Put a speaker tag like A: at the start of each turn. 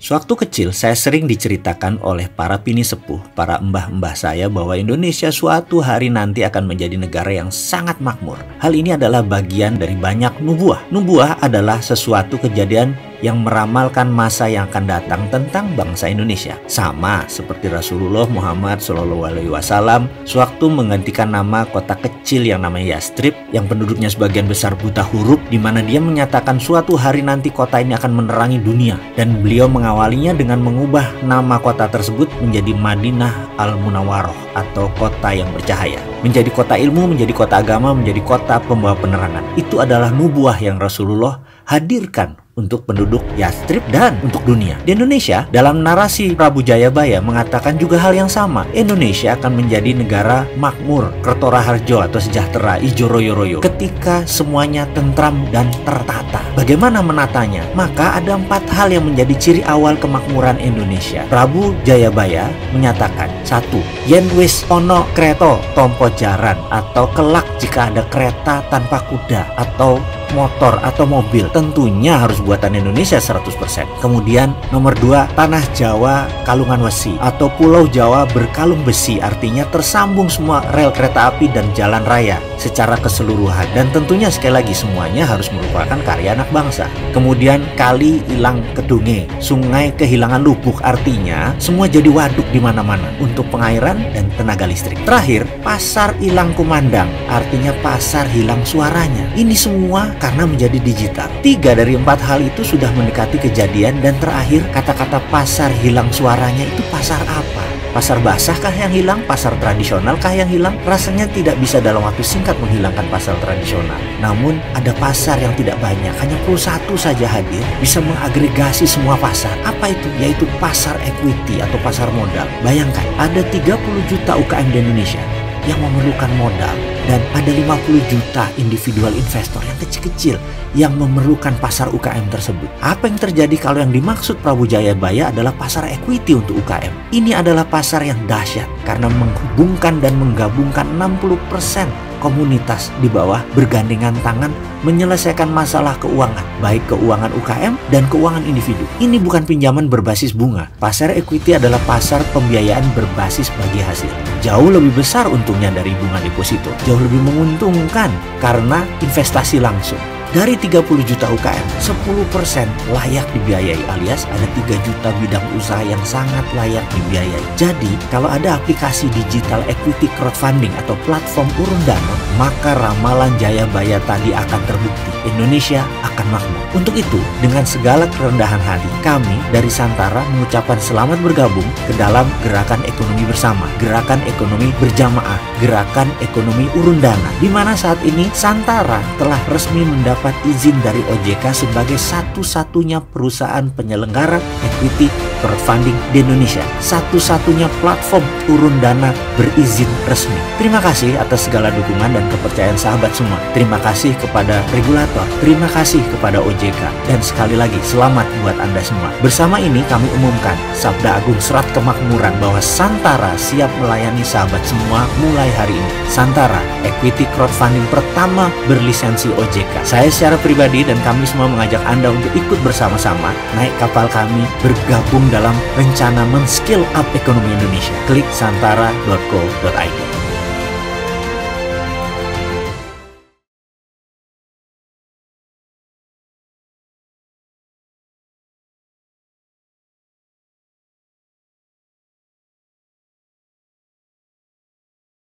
A: Sewaktu kecil, saya sering diceritakan oleh para pini sepuh, para mbah-mbah saya bahwa Indonesia suatu hari nanti akan menjadi negara yang sangat makmur. Hal ini adalah bagian dari banyak nubuah. Nubuah adalah sesuatu kejadian yang meramalkan masa yang akan datang tentang bangsa Indonesia. Sama seperti Rasulullah Muhammad SAW sewaktu menggantikan nama kota kecil yang namanya Yastrib, yang penduduknya sebagian besar buta huruf, di mana dia menyatakan suatu hari nanti kota ini akan menerangi dunia. Dan beliau mengawalinya dengan mengubah nama kota tersebut menjadi Madinah Al-Munawwaroh atau kota yang bercahaya. Menjadi kota ilmu, menjadi kota agama, menjadi kota pembawa penerangan. Itu adalah nubuah yang Rasulullah hadirkan untuk penduduk Yastrib dan untuk dunia. Di Indonesia, dalam narasi Prabu Jayabaya mengatakan juga hal yang sama. Indonesia akan menjadi negara makmur, Kerto Raharjo atau sejahtera, ijo royo-royo, ketika semuanya tentram dan tertata. Bagaimana menatanya? Maka ada 4 hal yang menjadi ciri awal kemakmuran Indonesia. Prabu Jayabaya menyatakan, 1. Yen wis ono kreto tompo jaran, atau kelak jika ada kereta tanpa kuda atau motor atau mobil, tentunya harus buatan Indonesia 100%. Kemudian nomor 2, tanah Jawa kalungan wesi atau pulau Jawa berkalung besi, artinya tersambung semua rel kereta api dan jalan raya secara keseluruhan, dan tentunya sekali lagi semuanya harus merupakan karya anak bangsa. Kemudian kali hilang kedunge, sungai kehilangan lubuk, artinya semua jadi waduk di mana-mana untuk pengairan dan tenaga listrik. Terakhir, pasar hilang kumandang, artinya pasar hilang suaranya. Ini semua karena menjadi digital. 3 dari 4 hal itu sudah mendekati kejadian, dan terakhir kata-kata pasar hilang suaranya itu pasar apa? Pasar basah kah yang hilang? Pasar tradisional kah yang hilang? Rasanya tidak bisa dalam waktu singkat menghilangkan pasar tradisional. Namun ada pasar yang tidak banyak, hanya perlu 1 saja hadir bisa mengagregasi semua pasar. Apa itu? Yaitu pasar equity atau pasar modal. Bayangkan, ada 30 juta UKM di Indonesia yang memerlukan modal, dan ada 50 juta individual investor yang kecil-kecil yang memerlukan pasar UKM tersebut. Apa yang terjadi kalau yang dimaksud Prabu Jayabaya adalah pasar equity untuk UKM? Ini adalah pasar yang dahsyat karena menghubungkan dan menggabungkan 60% komunitas di bawah bergandengan tangan menyelesaikan masalah keuangan, baik keuangan UKM dan keuangan individu. Ini bukan pinjaman berbasis bunga. Pasar equity adalah pasar pembiayaan berbasis bagi hasil. Jauh lebih besar untungnya dari bunga deposito, jauh lebih menguntungkan karena investasi langsung. Dari 30 juta UKM, 10% layak dibiayai, alias ada 3 juta bidang usaha yang sangat layak dibiayai. Jadi, kalau ada aplikasi digital equity crowdfunding atau platform urun dana, maka ramalan Jayabaya tadi akan terbukti. Indonesia akan makmur. Untuk itu, dengan segala kerendahan hati, kami dari Santara mengucapkan selamat bergabung ke dalam gerakan ekonomi bersama, gerakan ekonomi berjamaah, gerakan ekonomi urun dana, di mana saat ini Santara telah resmi mendapat izin dari OJK sebagai satu-satunya perusahaan penyelenggara equity crowdfunding di Indonesia, satu-satunya platform urun dana berizin resmi. Terima kasih atas segala dukungan dan kepercayaan sahabat semua. Terima kasih kepada regulator, terima kasih kepada OJK, dan sekali lagi selamat buat Anda semua. Bersama ini kami umumkan Sabda Agung Serat Kemakmuran bahwa Santara siap melayani sahabat semua mulai hari ini. Santara, equity crowdfunding pertama berlisensi OJK. Saya secara pribadi dan kami semua mengajak Anda untuk ikut bersama-sama naik kapal kami, bergabung dalam rencana men-skill up ekonomi Indonesia. Klik santara.co.id.